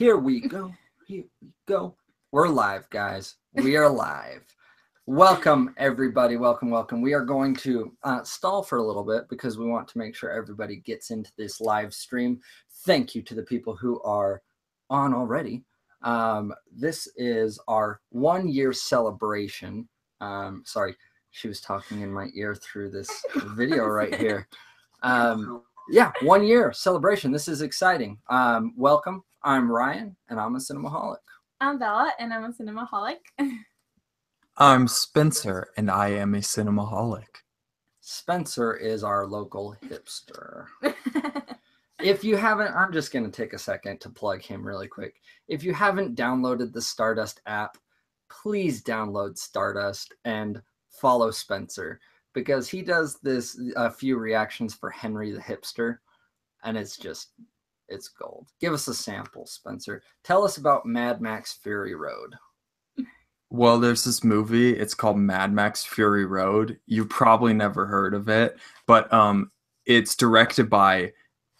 Here we go. Here we go. We're live, guys. We are live. Welcome, everybody. Welcome. We are going to stall for a little bit because we want to make sure everybody gets into this live stream. Thank you to the people who are on already. This is our 1 year celebration. Sorry, she was talking in my ear through this video right here. Yeah, 1 year celebration. This is exciting. Welcome. I'm Ryan, and I'm a Cinemaholic. I'm Bela, and I'm a Cinemaholic. I'm Spencer, and I am a Cinemaholic. Spencer is our local hipster. If you haven't, I'm just going to take a second to plug him really quick. If you haven't downloaded the Stardust app, please download Stardust and follow Spencer, because he does this a few reactions for Henry the Hipster, and it's gold. Give us a sample, Spencer. Tell us about Mad Max Fury Road. Well, there's this movie. It's called Mad Max Fury Road. You probably never heard of it, but it's directed by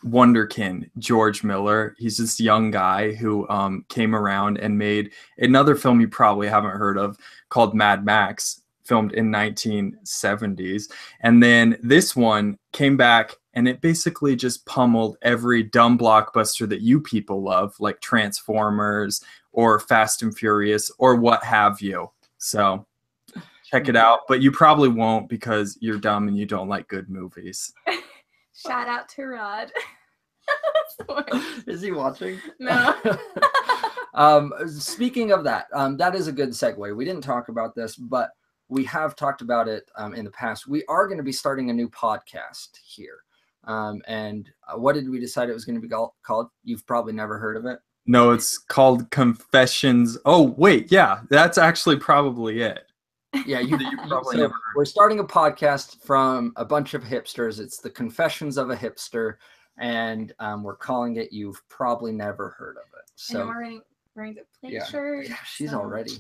Wonderkin George Miller. He's this young guy who came around and made another film you probably haven't heard of called Mad Max, filmed in 1970s. And then this one came back, and it basically just pummeled every dumb blockbuster that you people love, like Transformers or Fast and Furious or what have you. So check it out. But you probably won't because you're dumb and you don't like good movies. Shout out to Rod. Is he watching? No. Speaking of that, that is a good segue. We didn't talk about this, but we have talked about it in the past. We are going to be starting a new podcast here. And what did we decide it was going to be called? You've probably never heard of it. No, it's called Confessions. Oh, wait. Yeah, that's actually probably it. Yeah, you probably never heard. We're starting a podcast from a bunch of hipsters. It's the Confessions of a Hipster, and we're calling it You've Probably Never Heard of It. So and we're wearing the play shirt. Yeah, she's all ready.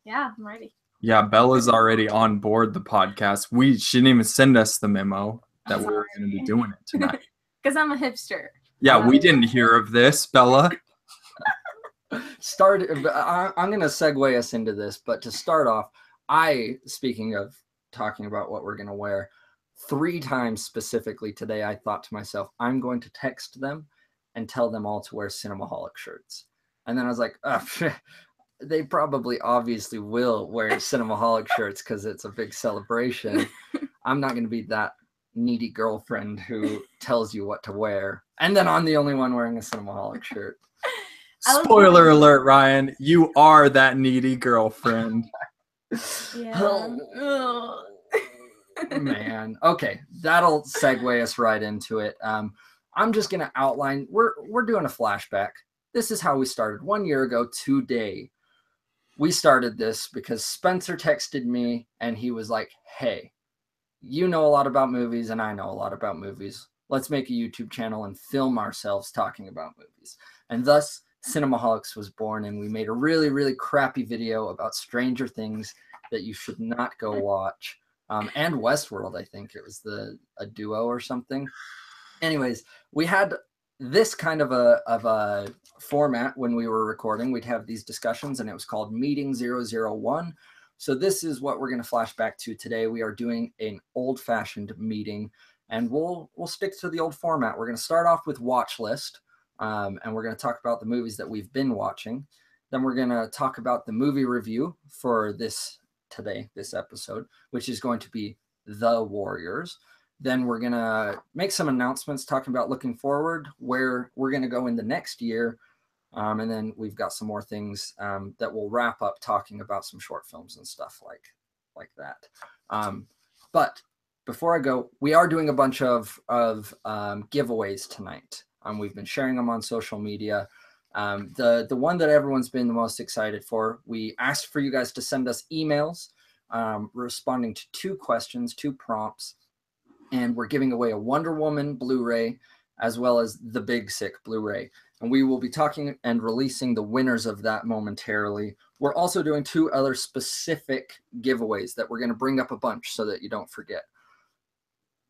Yeah, I'm ready. Yeah, Bella's already on board the podcast. She didn't even send us the memo that we were going to be doing it tonight. Because I'm a hipster. Yeah, we didn't hear of this, Bela. I'm going to segue us into this, but to start off, speaking of talking about what we're going to wear, 3 times specifically today, I thought to myself, I'm going to text them and tell them all to wear Cinemaholic shirts. And then I was like, they probably obviously will wear Cinemaholic shirts because it's a big celebration. I'm not going to be that needy girlfriend who tells you what to wear. And then I'm the only one wearing a Cinemaholic shirt. Spoiler alert, Ryan. You are that needy girlfriend. Yeah. Man. Okay, that'll segue us right into it. I'm just going to outline. We're doing a flashback. This is how we started 1 year ago today. We started this because Spencer texted me and he was like, hey, you know a lot about movies and I know a lot about movies. Let's make a YouTube channel and film ourselves talking about movies. And thus, Cinemaholics was born, and we made a really, really crappy video about Stranger Things that you should not go watch. And Westworld, I think it was a duo or something. Anyways, we had this kind of a format when we were recording. We'd have these discussions, and it was called Meeting 001. So this is what we're going to flash back to today. We are doing an old-fashioned meeting, and we'll stick to the old format. We're going to start off with watch list, and we're going to talk about the movies that we've been watching. Then we're going to talk about the movie review for this episode, which is going to be The Warriors. Then we're going to make some announcements talking about looking forward, where we're going to go in the next year. And then we've got some more things that we'll wrap up talking about some short films and stuff like that. But before I go, we are doing a bunch of giveaways tonight. We've been sharing them on social media. The one that everyone's been the most excited for, we asked for you guys to send us emails responding to 2 questions, 2 prompts. And we're giving away a Wonder Woman Blu-ray as well as the Big Sick Blu-ray. And we will be talking and releasing the winners of that momentarily. We're also doing 2 other specific giveaways that we're going to bring up a bunch so that you don't forget.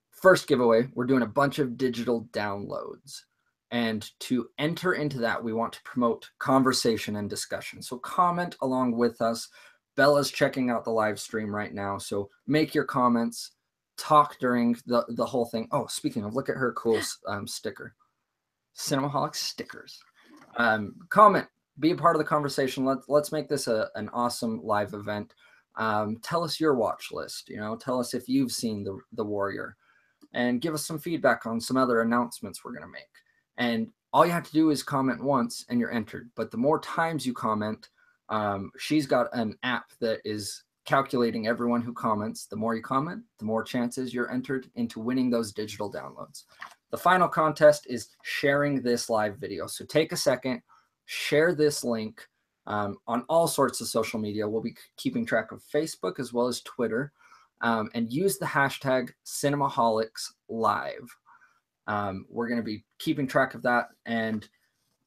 First giveaway, we're doing a bunch of digital downloads. And to enter into that, we want to promote conversation and discussion. So comment along with us. Bella's checking out the live stream right now. So make your comments, talk during the whole thing. Oh, speaking of, look at her cool sticker. Cinemaholic stickers. Comment, be a part of the conversation. Let's make this an awesome live event. Tell us your watch list. Tell us if you've seen the Warrior, and give us some feedback on some other announcements we're gonna make. And all you have to do is comment once, and you're entered. But the more times you comment, she's got an app that is calculating everyone who comments. The more you comment, the more chances you're entered into winning those digital downloads. The final contest is sharing this live video. So take a second, share this link on all sorts of social media. We'll be keeping track of Facebook as well as Twitter, and use the hashtag Cinemaholics Live. We're going to be keeping track of that, and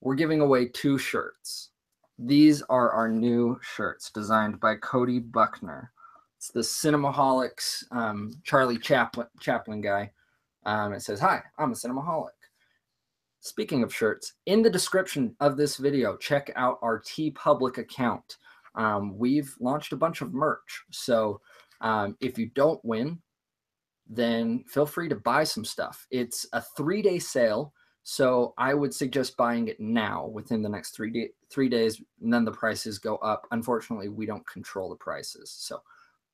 we're giving away 2 shirts. These are our new shirts designed by Cody Buckner. It's the Cinemaholics Charlie Chaplin guy. It says, "Hi, I'm a Cinemaholic." Speaking of shirts, in the description of this video, check out our TeePublic account. We've launched a bunch of merch. So if you don't win, then feel free to buy some stuff. It's a 3-day sale. So I would suggest buying it now within the next 3 days, and then the prices go up. Unfortunately, we don't control the prices. So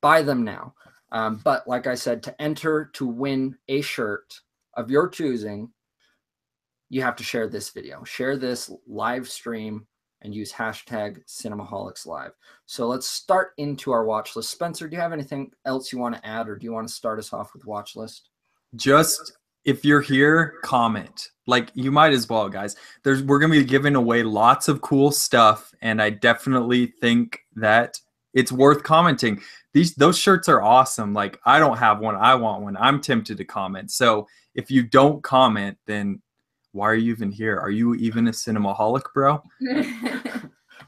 buy them now. But like I said, to enter to win a shirt of your choosing, you have to share this video. Share this live stream and use hashtag Cinemaholics Live. So let's start into our watch list. Spencer, do you have anything else you want to add, or do you want to start us off with watch list? Just, if you're here, comment. Like, you might as well, guys. We're going to be giving away lots of cool stuff, and I definitely think that it's worth commenting. Those shirts are awesome. Like, I don't have one. I want one. I'm tempted to comment. So if you don't comment, then why are you even here? Are you even a Cinemaholic, bro?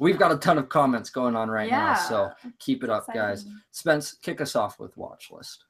We've got a ton of comments going on right now, so keep it up, exciting. guys. Spence, kick us off with watch list.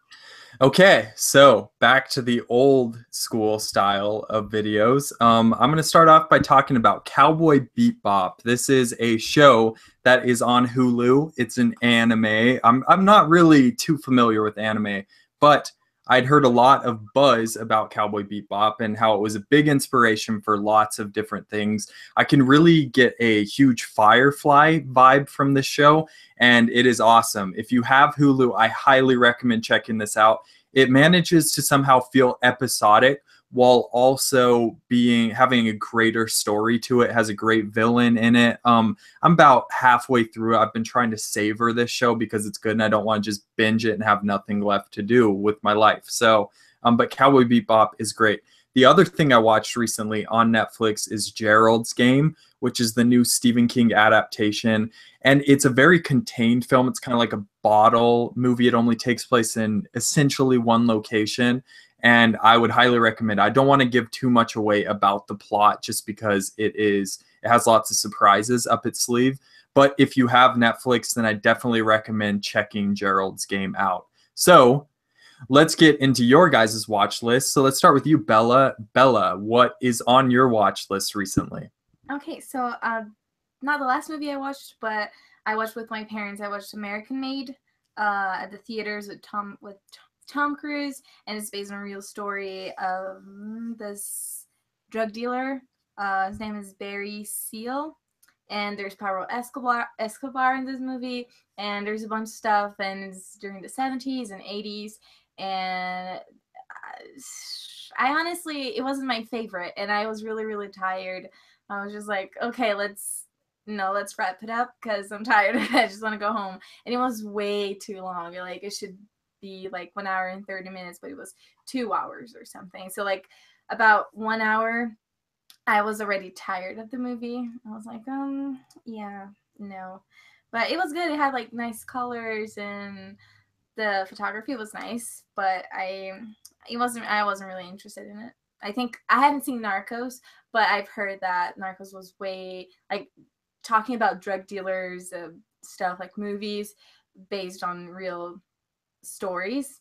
Okay, so back to the old school style of videos. I'm going to start off by talking about Cowboy Bebop. This is a show that is on Hulu. It's an anime. I'm not really too familiar with anime, but I'd heard a lot of buzz about Cowboy Bebop and how it was a big inspiration for lots of different things. I can really get a huge Firefly vibe from this show, and it is awesome. If you have Hulu, I highly recommend checking this out. It manages to somehow feel episodic while also having a greater story to it. It has a great villain in it. I'm about halfway through. I've been trying to savor this show because it's good, and I don't want to just binge it and have nothing left to do with my life. So, but Cowboy Bebop is great. The other thing I watched recently on Netflix is Gerald's Game, which is the new Stephen King adaptation. And it's a very contained film. It's kind of like a bottle movie. It only takes place in essentially one location. And I would highly recommend. I don't want to give too much away about the plot just because it has lots of surprises up its sleeve. But if you have Netflix, then I definitely recommend checking Gerald's Game out. So let's get into your guys' watch list. So let's start with you, Bella. Bella, what is on your watch list recently? Okay, so not the last movie I watched, but I watched with my parents. I watched American Made at the theaters with Tom Cruise, and it's based on a real story of this drug dealer. His name is Barry Seal, and there's Pablo Escobar in this movie, and there's a bunch of stuff, and it's during the 70s and 80s, and I honestly, it wasn't my favorite, and I was really, really tired. I was just like, okay, let's wrap it up because I'm tired. I just want to go home, and it was way too long. Like, it should be like 1 hour and 30 minutes, but it was 2 hours or something. So like about 1 hour, I was already tired of the movie. I was like, yeah, no. But it was good. It had like nice colors and the photography was nice, but I wasn't really interested in it. I think I haven't seen Narcos, but I've heard that Narcos was way like talking about drug dealers, stuff like movies based on real stories.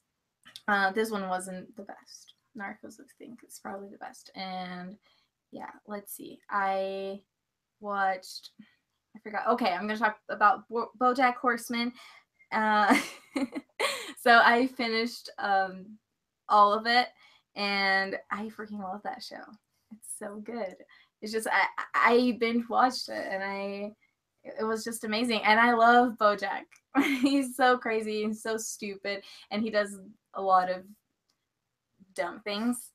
This one wasn't the best. Narcos, I think, is probably the best. And yeah, let's see. I watched. I forgot. Okay, I'm gonna talk about BoJack Horseman. Uh, so I finished all of it, and I freaking love that show. It's so good. It's just I binge watched it, and it was just amazing. And I love BoJack. He's so crazy and so stupid, and he does a lot of dumb things.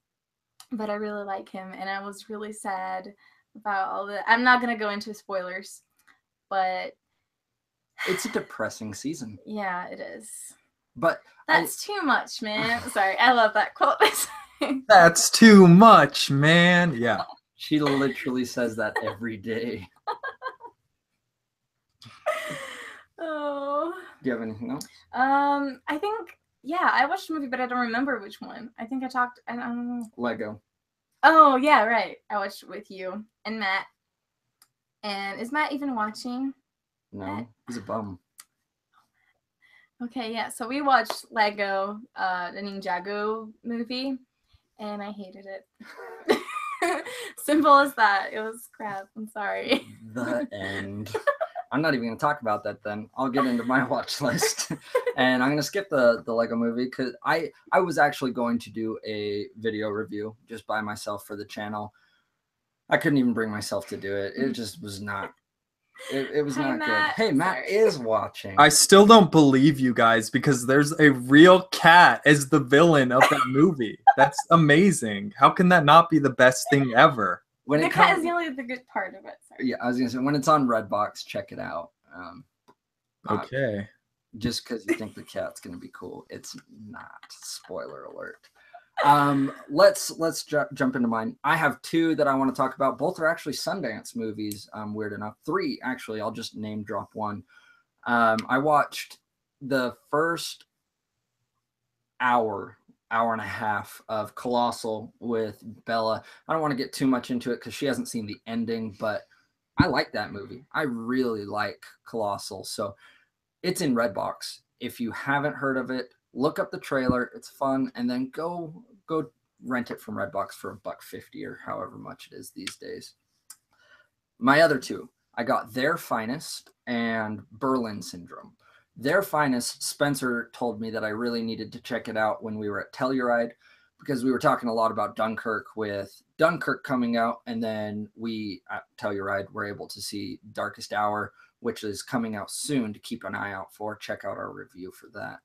But I really like him, and I was really sad about all the. I'm not gonna go into spoilers, but It's a depressing season. yeah, it is. But that's too much, man. Sorry, I love that quote. That's too much, man. Yeah. She literally says that every day. Oh. Do you have anything else? I think I watched a movie, but I don't remember which one. I think I talked. I don't know. Lego. Oh yeah, right. I watched it with you and Matt. And is Matt even watching? No, Matt? he's a bum. Okay, yeah. So we watched Lego, the Ninjago movie, and I hated it. Simple as that. It was crap. I'm sorry. The end. I'm not even going to talk about that then. I'll get into my watch list. And I'm going to skip the Lego movie because I was actually going to do a video review just by myself for the channel. I couldn't even bring myself to do it. It just was not. It was not Matt. good. Hey, Matt Sorry. is watching. I still don't believe you guys because there's a real cat as the villain of that movie. That's amazing. How can that not be the best thing ever? When the cat is the only good part of it. Sorry. Yeah, I was gonna say when it's on Redbox, check it out. Okay. Just because you think the cat's gonna be cool, it's not. Spoiler alert. Let's jump into mine. I have two that I want to talk about. Both are actually Sundance movies. Weird enough, three actually. I'll just name drop one. I watched the first hour and a half of Colossal with Bela. I don't want to get too much into it because she hasn't seen the ending, but I like that movie. I really like Colossal. So it's in Redbox. If you haven't heard of it, look up the trailer. It's fun, and then go rent it from Redbox for $1.50 or however much it is these days. My other two, I got Their Finest and Berlin Syndrome. Their Finest, Spencer told me that I really needed to check it out when we were at Telluride because we were talking a lot about Dunkirk with Dunkirk coming out, and then we at Telluride were able to see Darkest Hour, which is coming out soon to keep an eye out for. Check out our review for that.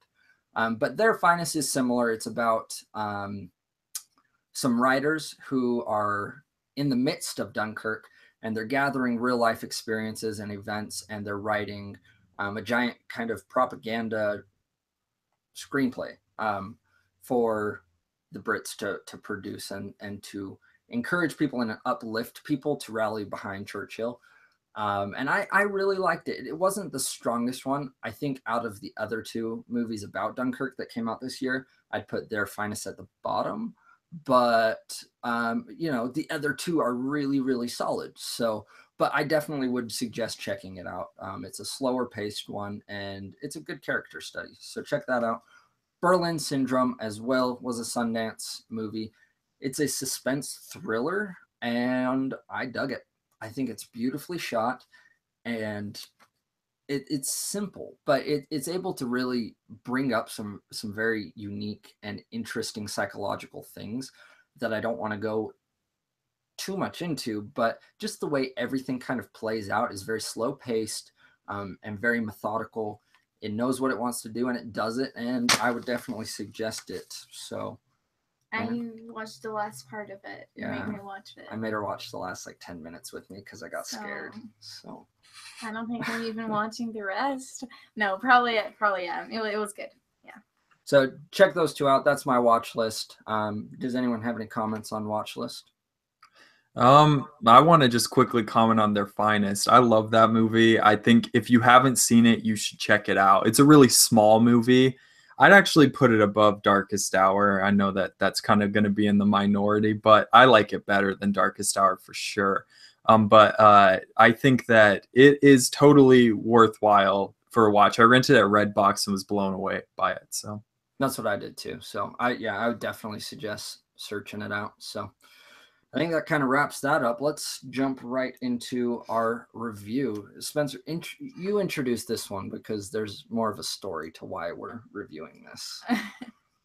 But Their Finest is similar. It's about some writers who are in the midst of Dunkirk, and they're gathering real life experiences and events, and they're writing a giant kind of propaganda screenplay for the Brits to produce and to encourage people and uplift people to rally behind Churchill. And I really liked it. It wasn't the strongest one. I think out of the other two movies about Dunkirk that came out this year, I'd put Their Finest at the bottom. But, the other two are really, really solid. So, but I definitely would suggest checking it out. It's a slower paced one, and it's a good character study. So check that out. Berlin Syndrome as well was a Sundance movie. It's a suspense thriller, and I dug it. I think it's beautifully shot, and it's simple, but it's able to really bring up some very unique and interesting psychological things that I don't want to go too much into, but just the way everything kind of plays out is very slow paced and very methodical. It knows what it wants to do and it does it, and I would definitely suggest it. So I watched the last part of it. You made me watch it. I made her watch the last 10 minutes with me because I got scared. So I don't think I'm even watching the rest. No, probably am. It was good. Yeah. So check those two out. That's my watch list. Does anyone have any comments on watch list? I want to just quickly comment on Their Finest. I love that movie. I think if you haven't seen it, you should check it out. It's a really small movie. I'd actually put it above Darkest Hour. I know that that's kind of going to be in the minority, but I like it better than Darkest Hour for sure. But I think that it is totally worthwhile for a watch. I rented it at Redbox and was blown away by it. So that's what I did too. So I would definitely suggest searching it out. So I think that kind of wraps that up. Let's jump right into our review. Spencer, you introduced this one because there's more of a story to why we're reviewing this.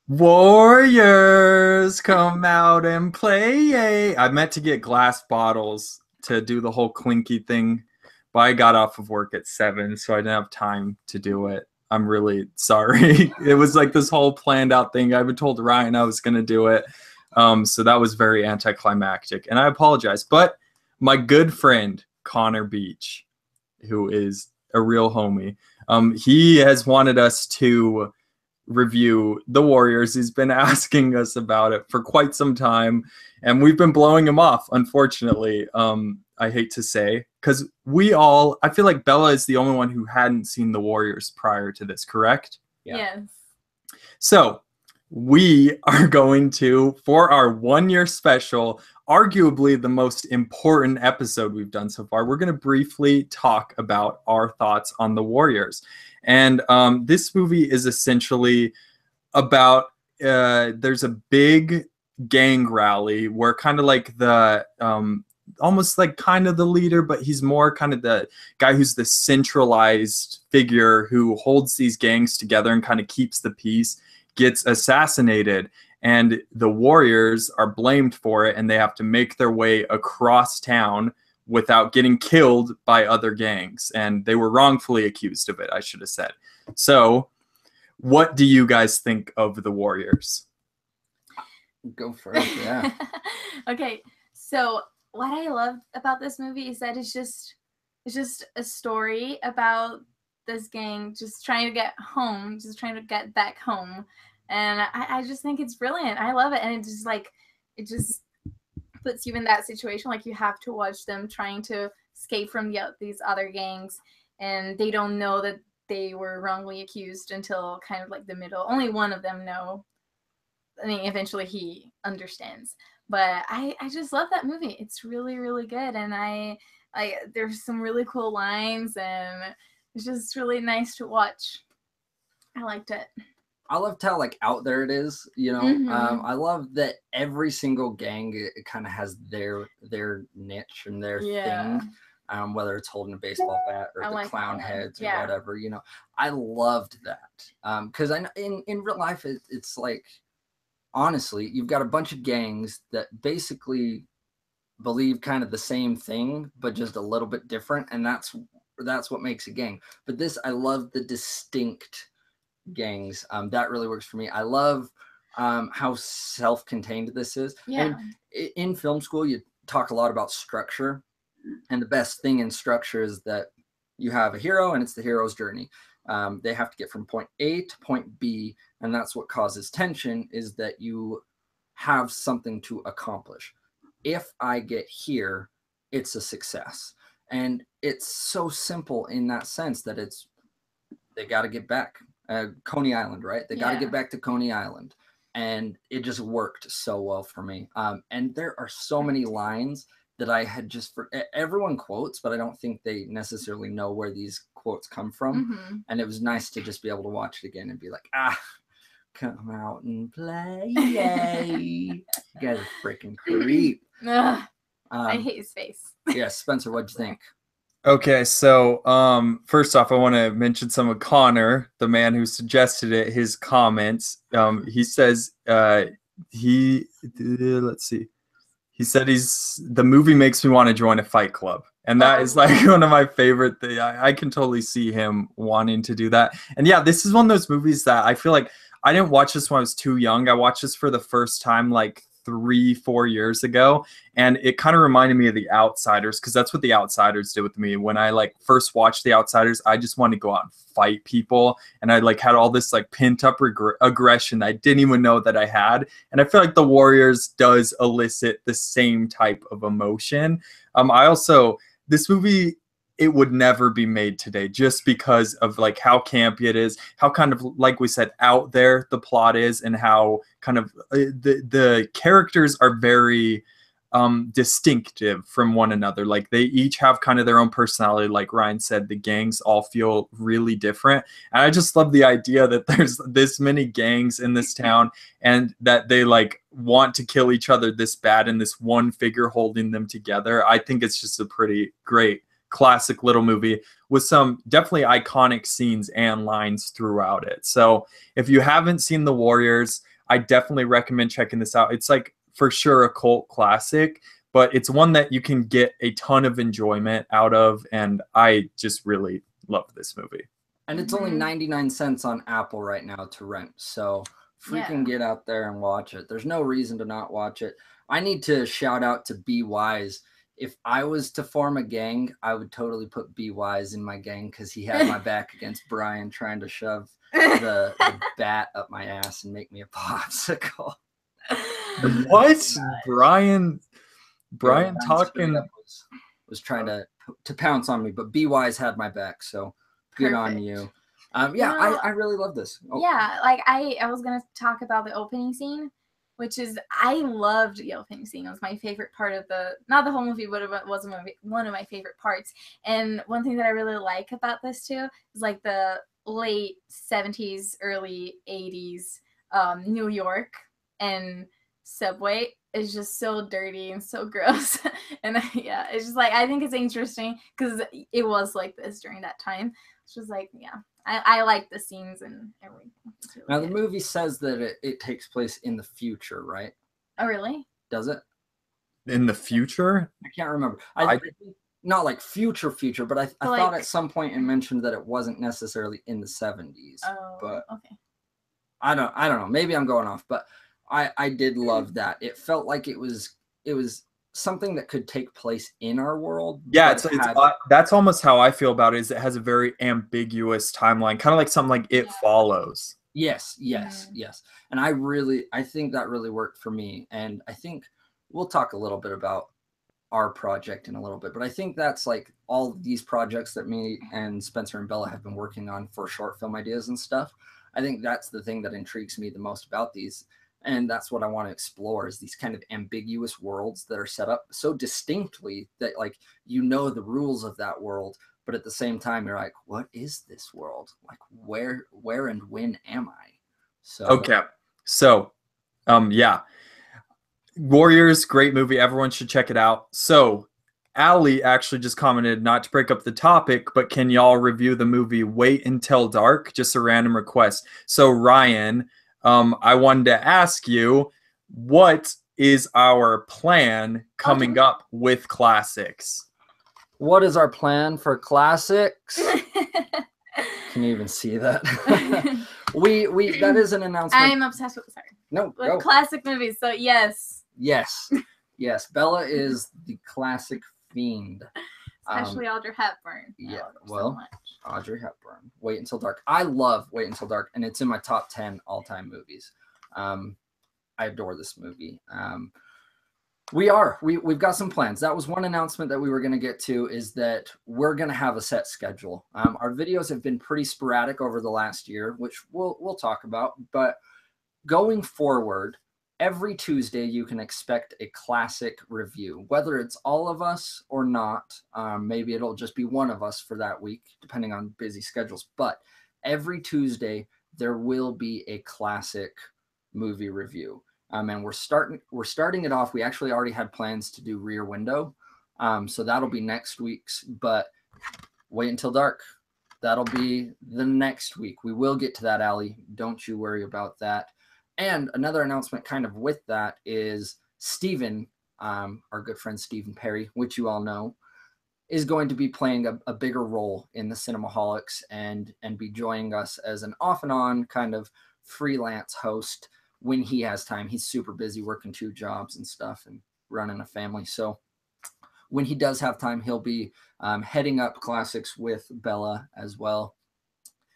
Warriors, come out and play. I meant to get glass bottles to do the whole clinky thing, but I got off of work at 7, so I didn't have time to do it. I'm really sorry. It was like this whole planned out thing. I had told Ryan I was going to do it. So that was very anticlimactic, and I apologize. But my good friend, Connor Beach, who is a real homie, he has wanted us to review The Warriors. He's been asking us about it for quite some time, and we've been blowing him off, unfortunately. I hate to say, because I feel like Bella is the only one who hadn't seen The Warriors prior to this, correct? Yeah. Yes. So we are going to, for our 1-year special, arguably the most important episode we've done so far, we're going to briefly talk about our thoughts on The Warriors. And this movie is essentially about, there's a big gang rally where kind of like the, almost like kind of the leader, but he's more kind of the guy who's the centralized figure who holds these gangs together and kind of keeps the peace, gets assassinated, and the Warriors are blamed for it, and they have to make their way across town without getting killed by other gangs. And they were wrongfully accused of it, I should have said. So what do you guys think of The Warriors? Go first, yeah. Okay, so what I love about this movie is that it's just a story about this gang just trying to get home, just trying to get back home. And I just think it's brilliant. I love it. And it just puts you in that situation. Like, you have to watch them trying to escape from these other gangs, and they don't know that they were wrongly accused until kind of like the middle. Only one of them know. I mean, eventually he understands. But I just love that movie. It's really, really good. And I there's some really cool lines, and it's just really nice to watch. I liked it. I loved how like out there it is, you know. Mm-hmm. I love that every single gang it kind of has their niche and their thing. Whether it's holding a baseball bat or the clown heads or whatever, you know. I loved that because I know in real life it's like, honestly, you've got a bunch of gangs that basically believe kind of the same thing, but just a little bit different, and that's what makes a gang. But this, I love the distinct gangs. That really works for me. I love how self-contained this is. Yeah. And in film school, you talk a lot about structure, and the best thing in structure is that you have a hero, and it's the hero's journey. They have to get from point A to point B, and that's what causes tension, is that you have something to accomplish. If I get here, it's a success. And it's so simple in that sense that they got to get back. Coney Island, right? They got to get back to Coney Island. And it just worked so well for me. And there are so many lines that I had everyone quotes, but I don't think they necessarily know where these quotes come from. Mm-hmm. And it was nice to just be able to watch it again and be like, come out and play. Yay. You guys are freaking creep. I hate his face. Yeah, Spencer, what'd you think? Okay, so first off, I want to mention some of Connor, the man who suggested it, his comments. He says let's see. He said the movie makes me want to join a fight club. And that is like one of my favorite things. I can totally see him wanting to do that. And yeah, this is one of those movies that I feel like I didn't watch this when I was too young. I watched this for the first time like 3-4 years ago, and it kind of reminded me of The Outsiders, because that's what The Outsiders did with me. When I like first watched The Outsiders, I just wanted to go out and fight people, and I like had all this like pent up aggression that I didn't even know that I had. And I feel like The Warriors does elicit the same type of emotion. This movie, it would never be made today just because of like how campy it is, how kind of, like we said, out there the plot is, and how kind of the characters are very distinctive from one another. Like they each have kind of their own personality. Like Ryan said, the gangs all feel really different. And I just love the idea that there's this many gangs in this town and that they like want to kill each other this bad and this one figure holding them together. I think it's just a pretty great classic little movie with some definitely iconic scenes and lines throughout it. So if you haven't seen The Warriors, I definitely recommend checking this out. It's like for sure a cult classic, but it's one that you can get a ton of enjoyment out of, and I just really love this movie. And it's only 99 cents on Apple right now to rent, so freaking get out there and watch it. There's no reason to not watch it. I need to shout out to Be Wise. If I was to form a gang, I would totally put Be Wise in my gang because he had my back against Brian trying to shove the bat up my ass and make me a popsicle. What? Brian talking was trying to pounce on me, but Be Wise had my back, so good on you. I really love this. Yeah, like I was gonna talk about the opening scene, which is I loved the opening scene. It was my favorite part of not the whole movie, but it was one of my favorite parts. And one thing that I really like about this too is like the late 70s, early 80s New York and subway is just so dirty and so gross. And it's just like I think it's interesting because it was like this during that time. It's just like I like the scenes and everything. Really now the movie says that it takes place in the future, right? Oh really? Does it? In the future? I can't remember. I not like future, but I thought at some point it mentioned that it wasn't necessarily in the 70s. Oh, but okay. I don't know. Maybe I'm going off, but I did love that. It felt like it was something that could take place in our world. Yeah, that's almost how I feel about it. Is it has a very ambiguous timeline, kind of like something like It Follows. Yes. And I think that really worked for me. And I think we'll talk a little bit about our project in a little bit, but I think that's like all these projects that me and Spencer and Bella have been working on for short film ideas and stuff. I think that's the thing that intrigues me the most about these. And that's what I want to explore is these kind of ambiguous worlds that are set up so distinctly that like, the rules of that world, but at the same time, you're like, what is this world? Like where and when am I? So, okay. So, Warriors, great movie. Everyone should check it out. So Allie actually just commented, not to break up the topic, but can y'all review the movie Wait Until Dark? Just a random request. So Ryan, I wanted to ask you, what is our plan coming up with classics? What is our plan for classics? Can you even see that? we that is an announcement. I am obsessed with classic movies. So yes. Bella is the classic fiend. Especially Audrey Hepburn. Yeah, Audrey Hepburn. Wait Until Dark. I love Wait Until Dark, and it's in my top 10 all-time movies. I adore this movie. We've got some plans. That was one announcement that we were going to get to, is that we're going to have a set schedule. Our videos have been pretty sporadic over the last year, which we'll talk about, but going forward, every Tuesday, you can expect a classic review, whether it's all of us or not. Maybe it'll just be one of us for that week, depending on busy schedules. But every Tuesday, there will be a classic movie review. And we're starting it off. We actually already had plans to do Rear Window. So that'll be next week's. But Wait Until Dark, that'll be the next week. We will get to that, Allie. Don't you worry about that. And another announcement kind of with that is Stephen, our good friend Stephen Perry, which you all know, is going to be playing a bigger role in the Cinemaholics and be joining us as an off and on kind of freelance host when he has time. He's super busy working 2 jobs and stuff and running a family. So when he does have time, he'll be heading up classics with Bella as well.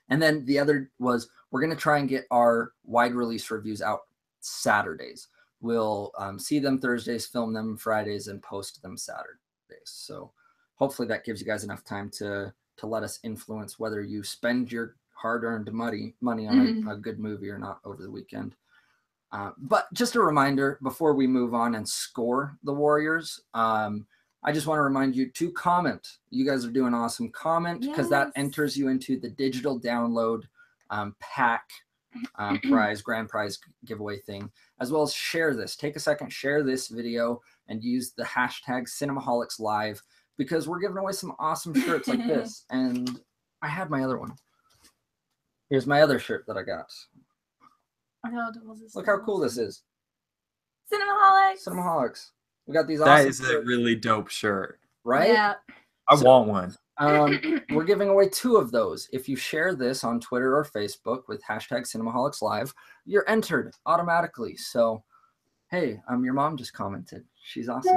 And then the other was we're going to try and get our wide release reviews out Saturdays. We'll see them Thursdays, film them Fridays, and post them Saturdays. So hopefully that gives you guys enough time to let us influence whether you spend your hard-earned money on a good movie or not over the weekend. But just a reminder before we move on and score the Warriors, I just want to remind you to comment. You guys are doing awesome. Comment, because that enters you into the digital download pack grand prize giveaway thing, as well as share this. Take a second, share this video, and use the hashtag Cinemaholics Live, because we're giving away some awesome shirts like this. And I had my other one. Here's my other shirt that I got. Look how cool this is. Cinemaholics. Cinemaholics. We got these awesome That is shirts. a really dope shirt. Right? Yeah. I want one. We're giving away 2 of those. If you share this on Twitter or Facebook with hashtag Cinemaholics Live, you're entered automatically. So, hey, your mom just commented. She's awesome.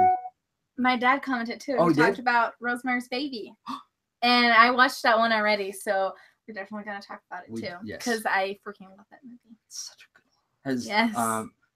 My dad commented too. Oh, he he did? talked about Rosemary's Baby. And I watched that one already, so we're definitely going to talk about it too. Yes. Because I freaking love that movie. It's such a good one. Yes.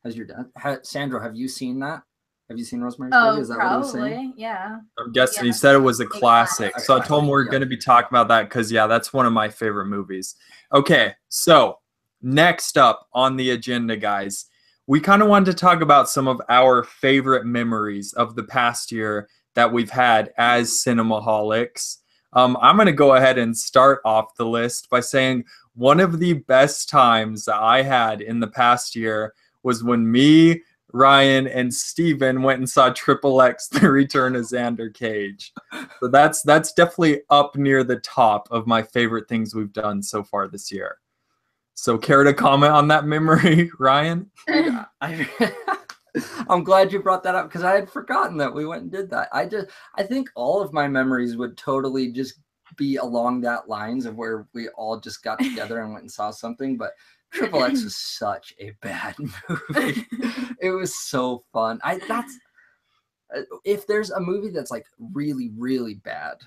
Has your dad, Sandra, have you seen that? Have you seen Rosemary's Oh, Baby? Is that probably. what he was saying? Yeah. I'm guessing Yeah. he said it was a classic. A So I told him we're classic, going to be talking about that because, yeah, that's one of my favorite movies. Okay, so next up on the agenda, guys, we kind of wanted to talk about some of our favorite memories of the past year that we've had as Cinemaholics. I'm going to go ahead and start off the list by saying one of the best times that I had in the past year was when me, Ryan, and Steven went and saw Triple X The Return of Xander Cage. So that's definitely up near the top of my favorite things we've done so far this year. So care to comment on that memory, Ryan? Yeah, I'm glad you brought that up, because I had forgotten that we went and did that. I think all of my memories would totally just be along that lines of where we all just got together and went and saw something, but Triple X was such a bad movie. It was so fun. If there's a movie that's like really, really bad,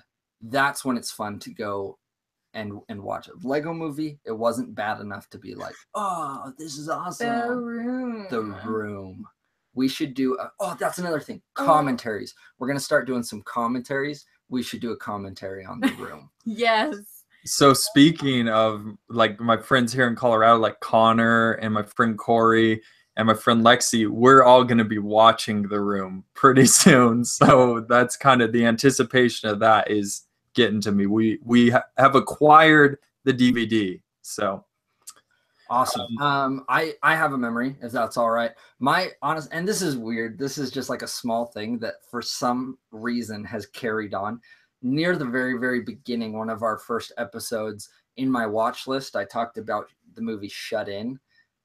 that's when it's fun to go and watch it. Lego Movie, it wasn't bad enough to be like, oh, this is awesome. The Room. We should do that's another thing. Commentaries. We're gonna start doing some commentaries. We should do a commentary on The Room. Yes. So speaking of like my friends here in Colorado, like Connor and my friend Corey and my friend Lexi, we're all going to be watching The Room pretty soon. So that's kind of the anticipation of that is getting to me. We have acquired the DVD. So awesome. I have a memory, if that's all right. My honest, and this is weird. This is just like a small thing that for some reason has carried on. Near the very, very beginning, one of our first episodes in my watch list, I talked about the movie Shut In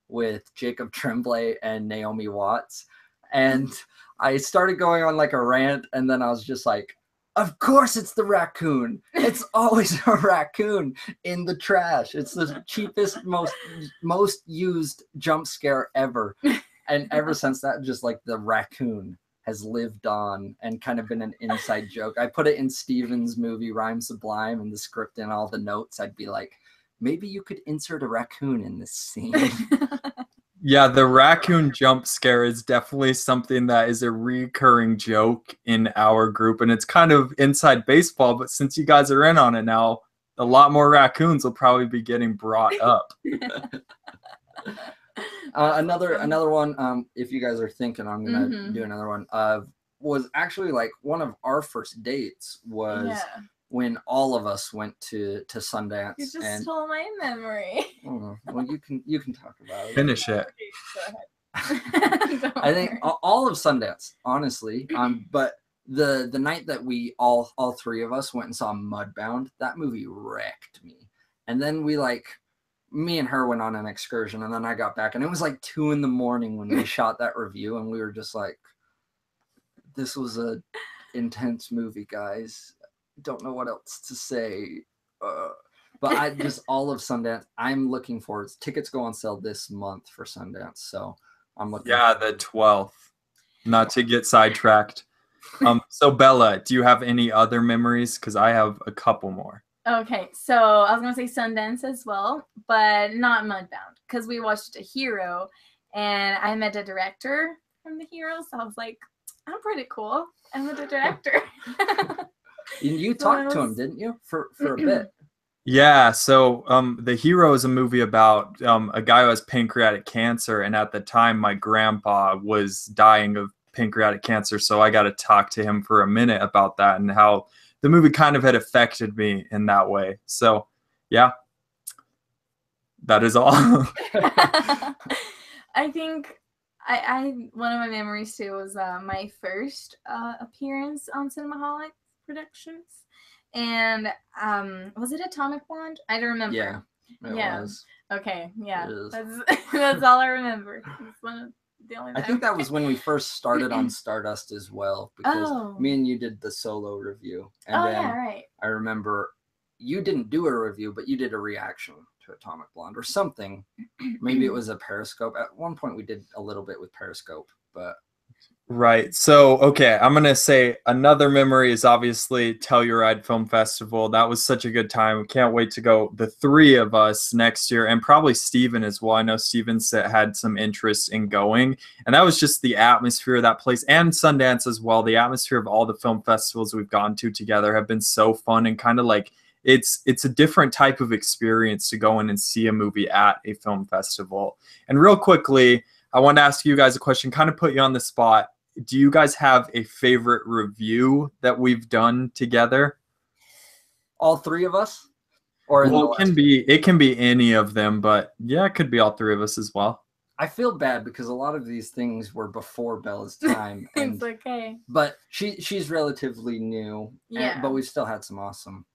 with Jacob Tremblay and Naomi Watts. And I started going on like a rant, and then I was just like, of course it's the raccoon. It's always a raccoon in the trash. It's the cheapest, most used jump scare ever. And ever since that, just like the raccoon has lived on and kind of been an inside joke. I put it in Steven's movie Rhyme Sublime, and the script and all the notes. I'd be like, maybe you could insert a raccoon in this scene. Yeah, the raccoon jump scare is definitely something that is a recurring joke in our group, and it's kind of inside baseball, but since you guys are in on it now, a lot more raccoons will probably be getting brought up. Another one, if you guys are thinking, I'm gonna do another one, was actually like one of our first dates was when all of us went to Sundance. You just stole my memory. Well, you can talk about it. Finish it. I think all of Sundance, honestly. But the night that we all 3 of us went and saw Mudbound, that movie wrecked me. And then me and her went on an excursion, and then I got back, and it was like 2 a.m. when we shot that review, and we were just like, this was a intense movie, guys. Don't know what else to say. But I just, all of Sundance, I'm looking forward. Tickets go on sale this month for Sundance, so I'm looking. Yeah, the 12th. Not to get sidetracked. So Bella, do you have any other memories? Because I have a couple more. Okay, so I was gonna say Sundance as well, but not Mudbound, because we watched A Hero, and I met a director from The Hero, so I was like, I'm pretty cool. I'm the director. You talked to him, didn't you, for a bit? Yeah, so The Hero is a movie about a guy who has pancreatic cancer, and at the time, my grandpa was dying of pancreatic cancer, so I got to talk to him for a minute about that and how the movie kind of had affected me in that way. So, yeah, that is all. I think I one of my memories too was my first appearance on Cinemaholic Productions, and was it Atomic Blonde? I don't remember. Yeah, it was. Okay, yeah, It is. that's all I remember. It's one of the only. I think that was when we first started on Stardust as well, because me and you did the solo review, and then yeah, right. I remember you didn't do a review, but you did a reaction to Atomic Blonde or something. Maybe it was a Periscope. At one point, we did a little bit with Periscope, but Right. So, okay, I'm going to say another memory is obviously Telluride Film Festival. That was such a good time. Can't wait to go, the three of us next year, and probably Steven as well. I know Steven had some interest in going, and that was just the atmosphere of that place, and Sundance as well. The atmosphere of all the film festivals we've gone to together have been so fun, and kind of like it's a different type of experience to go in and see a movie at a film festival. And real quickly, I want to ask you guys a question, kind of put you on the spot. Do you guys have a favorite review that we've done together? All three of us? Or well, it can be any of them, but yeah, it could be all three of us as well. I feel bad because a lot of these things were before Bella's time. And, it's okay. But she's relatively new. Yeah. But we've still had some awesome.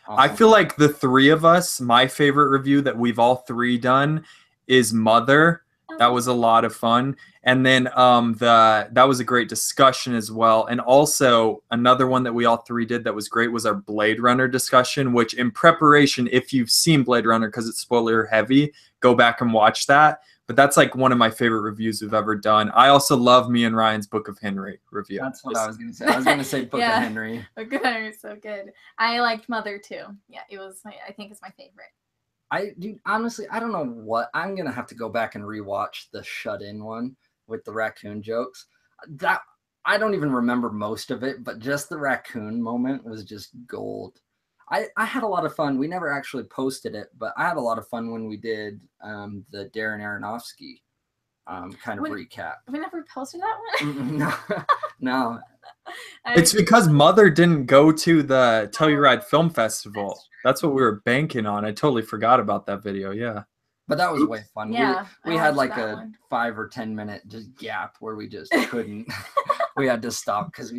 I feel like the three of us, my favorite review that we've all three done is Mother. That was a lot of fun. And then that was a great discussion as well. And also another one that we all three did that was great was our Blade Runner discussion, which in preparation, if you've seen Blade Runner, because it's spoiler heavy, go back and watch that. But that's like one of my favorite reviews we've ever done. I also love me and Ryan's Book of Henry review. That's what I was going to say. I was going to say Book of Henry. Book of Henry is so good. I liked Mother too. Yeah, it was. I think it's my favorite. Dude, honestly, I don't know what I'm gonna have to go back and rewatch the Shut In one with the raccoon jokes. That I don't even remember most of it, but just the raccoon moment was just gold. I had a lot of fun. We never actually posted it, but I had a lot of fun when we did the Darren Aronofsky kind of recap. We never posted that one. No. It's because Mother didn't go to the Telluride Film Festival. That's what we were banking on. I totally forgot about that video. Yeah. But that was way fun. Yeah, we had like a 5 or 10 minute just gap where we just couldn't. We had to stop because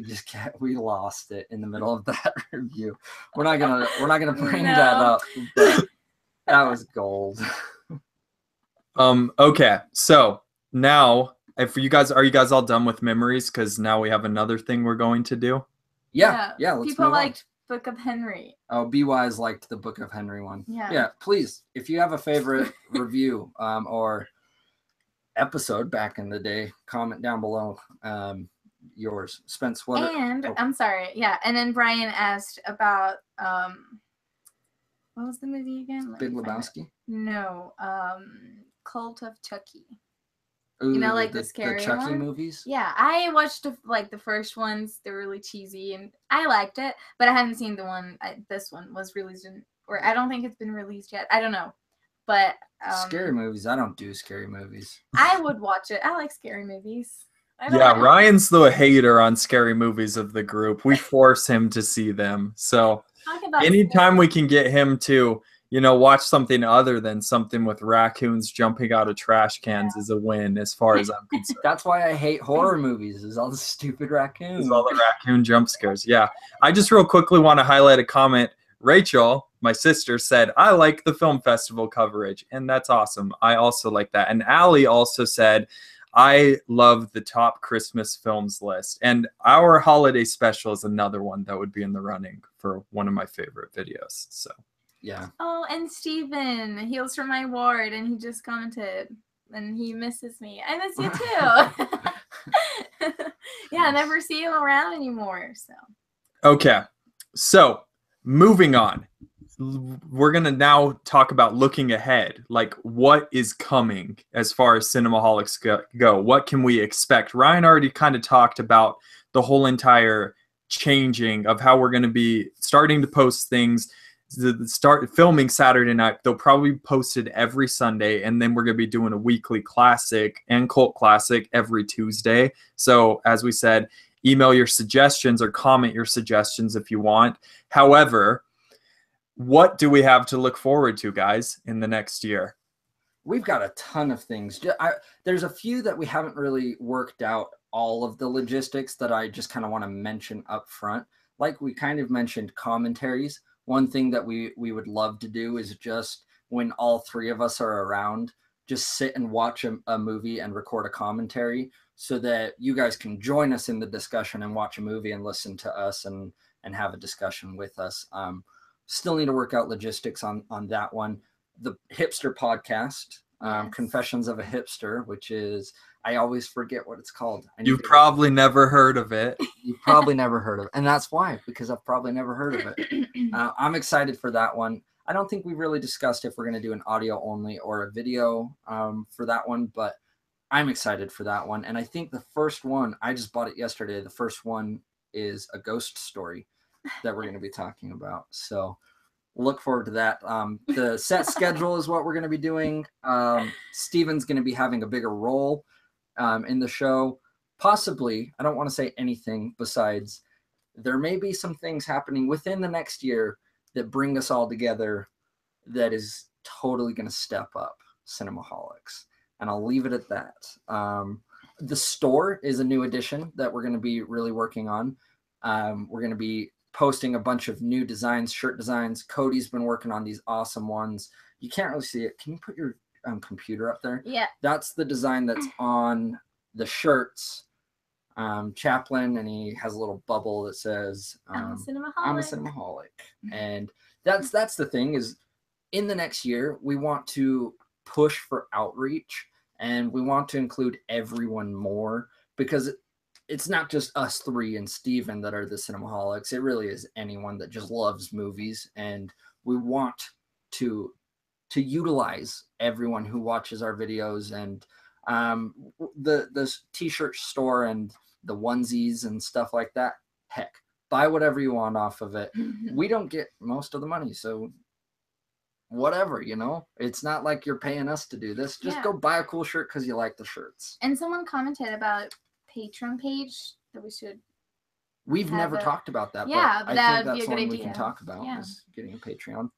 we lost it in the middle of that review. We're not gonna bring that up. But that was gold. Okay, so now are you guys all done with memories? Because now we have another thing we're going to do. Yeah. Let's people liked Book of Henry. Oh, B-Wise liked the Book of Henry one. Yeah. Please, if you have a favorite review or episode back in the day, comment down below. Yours, Spence. I'm sorry. Yeah, and then Brian asked about what was the movie again? Big Lebowski. No, Cult of Chucky. Ooh, you know, like the scary the Chucky one? movies. Yeah, I watched like the first ones. They're really cheesy, and I liked it, but I haven't seen the one. This one was released or I don't think it's been released yet. I don't know, but scary movies. I don't do scary movies. I would watch it. I like scary movies. Ryan's the hater on scary movies of the group. We force him to see them. So anytime we can get him to, watch something other than something with raccoons jumping out of trash cans is a win as far as I'm concerned. That's why I hate horror movies, is all the stupid raccoons. All the raccoon jump scares. Yeah. I just real quickly want to highlight a comment. Rachel, my sister, said, I like the film festival coverage. And that's awesome. I also like that. And Allie also said, I love the top Christmas films list. And our holiday special is another one that would be in the running for one of my favorite videos. So. Yeah. Oh, and Steven, he was from my ward, and he just commented, and he misses me. I miss you too. Yeah, I never see him around anymore. So. Okay, so moving on, we're gonna now talk about looking ahead, like what is coming as far as Cinemaholics go. What can we expect? Ryan already kind of talked about the whole entire changing of how we're going to be starting to post things. start filming Saturday night. They'll probably be posted every Sunday, and then we're going to be doing a weekly classic and cult classic every Tuesday. So as we said, email your suggestions or comment your suggestions if you want. However, what do we have to look forward to, guys, in the next year? We've got a ton of things. There's a few that we haven't really worked out all of the logistics that I just kind of want to mention up front. Like we kind of mentioned commentaries. One thing that we would love to do is just when all three of us are around, just sit and watch a movie and record a commentary so that you guys can join us in the discussion and watch a movie and listen to us and have a discussion with us. Still need to work out logistics on that one. The Hipster Podcast, Yes. Confessions of a Hipster, which is, I always forget what it's called. You've probably never heard of it. You've probably never heard of it. And that's why, because I've probably never heard of it. I'm excited for that one. I don't think we've really discussed if we're going to do an audio only or a video for that one, but I'm excited for that one. And I think the first one, I just bought it yesterday. The first one is a ghost story that we're going to be talking about. So look forward to that. The set schedule is what we're going to be doing. Steven's going to be having a bigger role in the show. Possibly, I don't want to say anything besides there may be some things happening within the next year that bring us all together that is totally going to step up Cinemaholics. And I'll leave it at that. The store is a new addition that we're going to be really working on. We're going to be posting a bunch of new designs, shirt designs. Cody's been working on these awesome ones. You can't really see it. Can you put your computer up there? Yeah. That's the design that's on the shirts. Chaplin, and he has a little bubble that says I'm a Cinemaholic. I'm a Cinemaholic. And that's the thing is in the next year, we want to push for outreach and we want to include everyone more because it's not just us three and Steven that are the Cinemaholics. It really is anyone that just loves movies. And we want to utilize everyone who watches our videos and the t-shirt store and the onesies and stuff like that. Heck, buy whatever you want off of it. We don't get most of the money. So whatever, it's not like you're paying us to do this. Just go buy a cool shirt because you like the shirts. And someone commented about Patreon page that we should. We've never talked about that. Yeah, but that I would think be that's a good one we idea. can talk about Yeah. is getting a Patreon.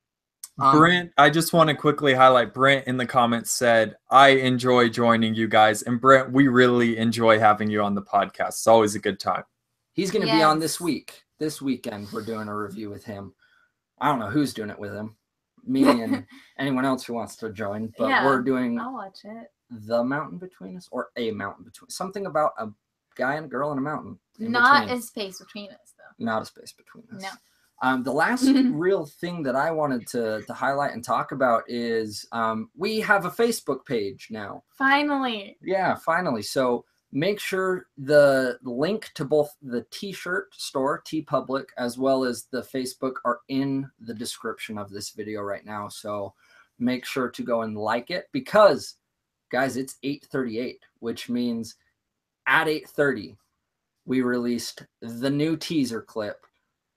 Brent, I just want to quickly highlight Brent in the comments said, I enjoy joining you guys. And Brent, we really enjoy having you on the podcast. It's always a good time. He's going to be on this week. This weekend, we're doing a review with him. I don't know who's doing it with him. Me and anyone else who wants to join. But we're doing I'll watch it. The Mountain Between Us or A Mountain Between. Something about a guy and a girl in a mountain. Not a space between us, though. Not a space between us. No. The last real thing that I wanted to highlight and talk about is we have a Facebook page now. Finally. Yeah, finally. So make sure the link to both the t-shirt store, TeePublic, as well as the Facebook are in the description of this video right now. So make sure to go and like it because, guys, it's 8:38, which means at 8:30, we released the new teaser clip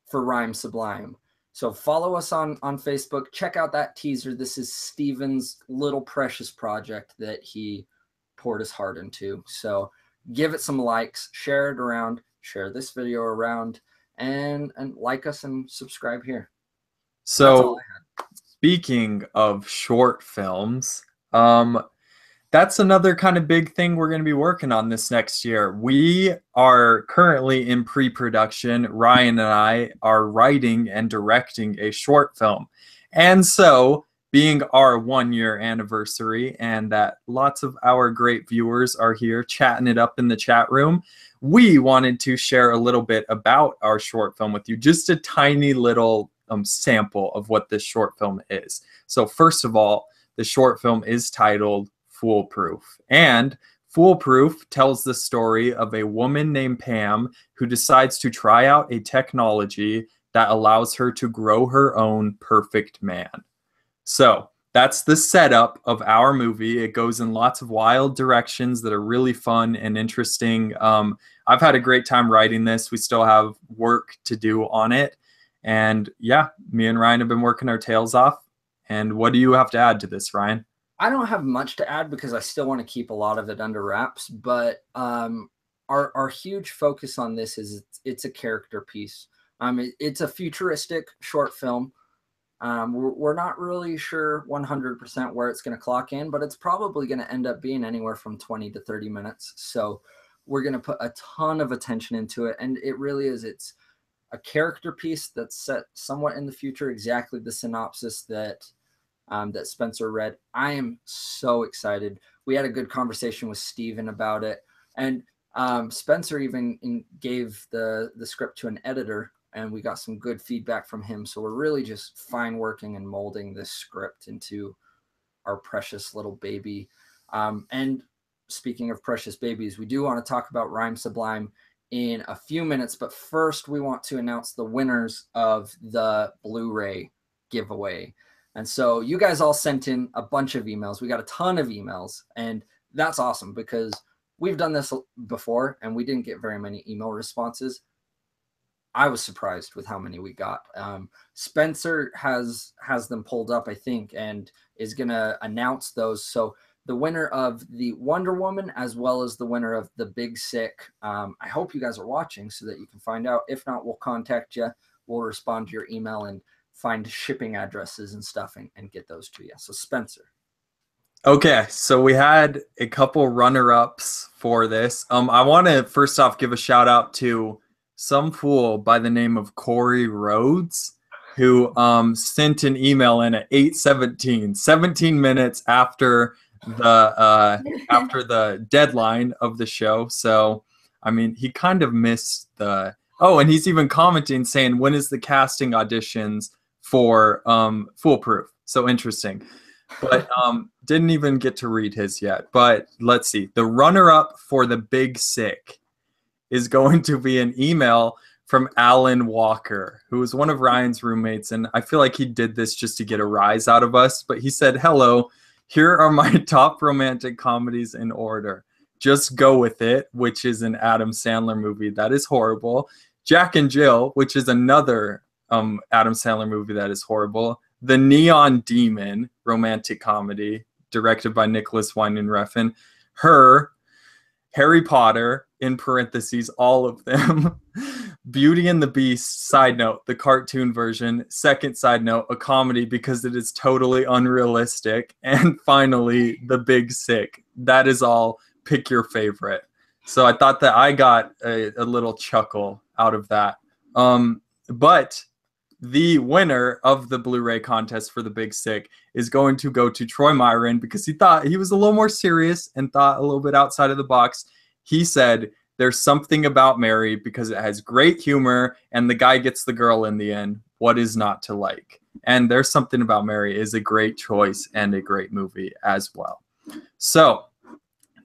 for Rhyme Sublime. So follow us on Facebook. Check out that teaser. This is Steven's little precious project that he poured his heart into. So give it some likes, share it around, share this video around, and like us and subscribe here. So speaking of short films, that's another kind of big thing we're going to be working on this next year. We are currently in pre-production. Ryan and I are writing and directing a short film. And so, being our 1-year anniversary and that lots of our great viewers are here chatting it up in the chat room, we wanted to share a little bit about our short film with you. Just a tiny little sample of what this short film is. So first of all, the short film is titled Foolproof. And Foolproof tells the story of a woman named Pam who decides to try out a technology that allows her to grow her own perfect man. So that's the setup of our movie. It goes in lots of wild directions that are really fun and interesting. I've had a great time writing this. We still have work to do on it. And yeah, me and Ryan have been working our tails off. And what do you have to add to this, Ryan? I don't have much to add because I still want to keep a lot of it under wraps, but our huge focus on this is it's a character piece. It's a futuristic short film. We're not really sure 100% where it's going to clock in, but it's probably going to end up being anywhere from 20 to 30 minutes. So we're going to put a ton of attention into it. And it really is, it's a character piece that's set somewhat in the future, exactly the synopsis that Spencer read. I am so excited. We had a good conversation with Steven about it. And Spencer even gave the script to an editor, and we got some good feedback from him. So we're really just fine working and molding this script into our precious little baby. And speaking of precious babies, we do want to talk about Rhyme Sublime in a few minutes. But first, we want to announce the winners of the Blu-ray giveaway. And so you guys all sent in a bunch of emails. We got a ton of emails, and that's awesome because we've done this before and we didn't get very many email responses. I was surprised with how many we got. Spencer has them pulled up, I think, and is going to announce those. So the winner of the Wonder Woman, as well as the winner of the Big Sick. I hope you guys are watching so that you can find out. If not, we'll contact you. We'll respond to your email and find shipping addresses and stuff and get those to you. So Spencer. Okay, so we had a couple runner-ups for this. I want to first off give a shout out to some fool by the name of Corey Rhodes, who sent an email in at 8:17, 17 minutes after the deadline of the show. So I mean, he kind of missed the and he's even commenting saying, when is the casting auditions for Foolproof? So interesting. But didn't even get to read his yet. But let's see. The runner-up for the Big Sick is going to be an email from Alan Walker, who was one of Ryan's roommates. And I feel like he did this just to get a rise out of us. But he said, hello, here are my top romantic comedies in order. Just Go With It, which is an Adam Sandler movie that is horrible. Jack and Jill, which is another Adam Sandler movie that is horrible. The Neon Demon, romantic comedy, directed by Nicholas Winding Refn. Her, Harry Potter, in parentheses, all of them. Beauty and the Beast, side note, the cartoon version. Second side note, a comedy because it is totally unrealistic. And finally, The Big Sick. That is all. Pick your favorite. So I thought that I got a little chuckle out of that. But the winner of the Blu-ray contest for The Big Sick is going to go to Troy Myron because he thought he was a little more serious and thought a little bit outside of the box. He said, there's something about Mary because it has great humor and the guy gets the girl in the end. What is not to like? And There's Something About Mary is a great choice and a great movie as well. So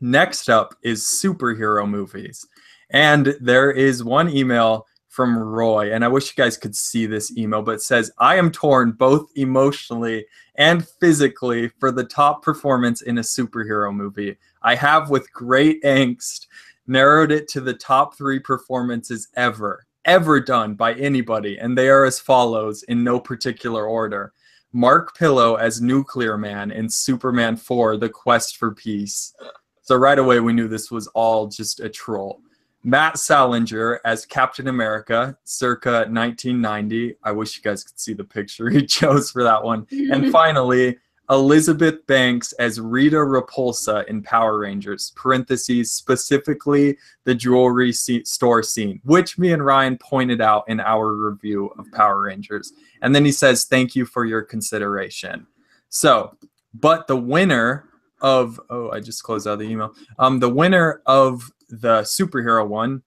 next up is superhero movies. And there is one email from Roy, and I wish you guys could see this email, but it says, I am torn both emotionally and physically for the top performance in a superhero movie. I have, with great angst, narrowed it to the top 3 performances ever done by anybody, and they are as follows in no particular order. Mark Pillow as Nuclear Man in Superman 4, The Quest for Peace. So right away we knew this was all just a troll. Matt Salinger as Captain America, circa 1990. I wish you guys could see the picture he chose for that one. And finally, Elizabeth Banks as Rita Repulsa in Power Rangers, parentheses, specifically the jewelry store scene, which me and Ryan pointed out in our review of Power Rangers. And then he says, thank you for your consideration. So, but the winner of, I just closed out the email. The winner of the superhero one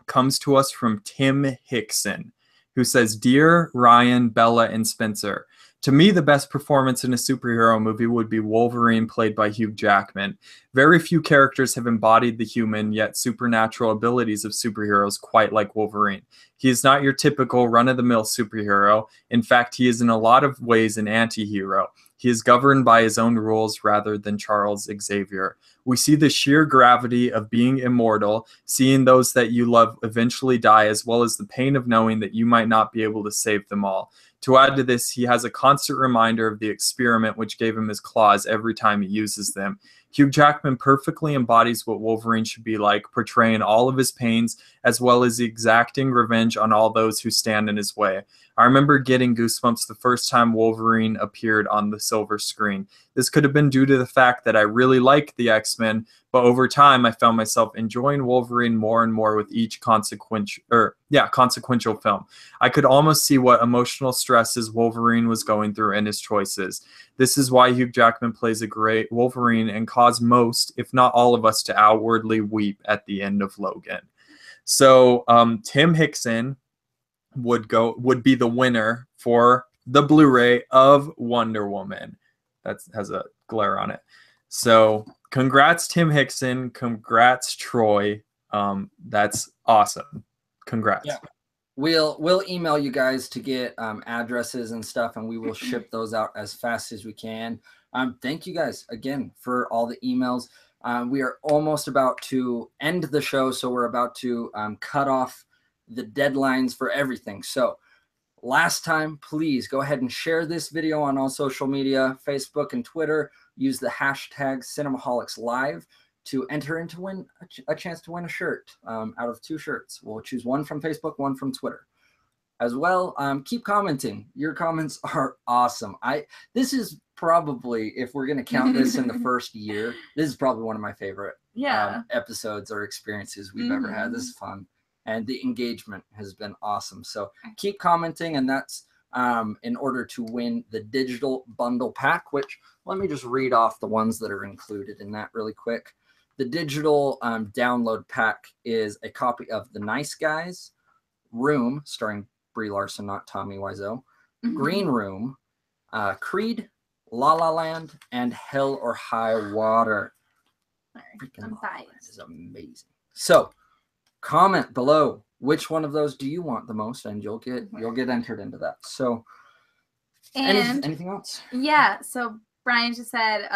comes to us from Tim Hickson, who says, Dear Ryan, Bella, and Spencer, To me, the best performance in a superhero movie would be Wolverine, played by Hugh Jackman. Very few characters have embodied the human yet supernatural abilities of superheroes quite like Wolverine. He is not your typical run-of-the-mill superhero. In fact, he is in a lot of ways an anti-hero. He is governed by his own rules rather than Charles Xavier. We see the sheer gravity of being immortal, seeing those that you love eventually die, as well as the pain of knowing that you might not be able to save them all. To add to this, he has a constant reminder of the experiment which gave him his claws every time he uses them. Hugh Jackman perfectly embodies what Wolverine should be like, portraying all of his pains as well as exacting revenge on all those who stand in his way. I remember getting goosebumps the first time Wolverine appeared on the silver screen. This could have been due to the fact that I really liked the X-Men, but over time I found myself enjoying Wolverine more and more with each consequential film. I could almost see what emotional stresses Wolverine was going through in his choices. This is why Hugh Jackman plays a great Wolverine and caused most, if not all of us, to outwardly weep at the end of Logan. So Tim Hickson would be the winner for the Blu-ray of Wonder Woman. That has a glare on it. So congrats, Tim Hickson. Congrats, Troy. That's awesome. Congrats. Yeah. We'll email you guys to get addresses and stuff, and we will ship those out as fast as we can. Thank you guys again for all the emails. We are almost about to end the show, so we're about to cut off the deadlines for everything. So last time, please go ahead and share this video on all social media, Facebook and Twitter. Use the hashtag Cinemaholics Live to enter into win a chance to win a shirt out of 2 shirts. We'll choose one from Facebook, one from Twitter. As well, keep commenting. Your comments are awesome. This is probably, if we're going to count this in the first year, this is probably one of my favorite episodes or experiences we've ever had. This is fun. And the engagement has been awesome. So keep commenting, and that's in order to win the digital bundle pack, which let me just read off the ones that are included in that really quick. The digital download pack is a copy of The Nice Guys, Room, starring Brie Larson, not Tommy Wiseau, Green Room, Creed, La La Land, and Hell or High Water. Freaking La La Land is amazing. So comment below which one of those do you want the most, and you'll get entered into that. So anything else? Yeah, so Brian just said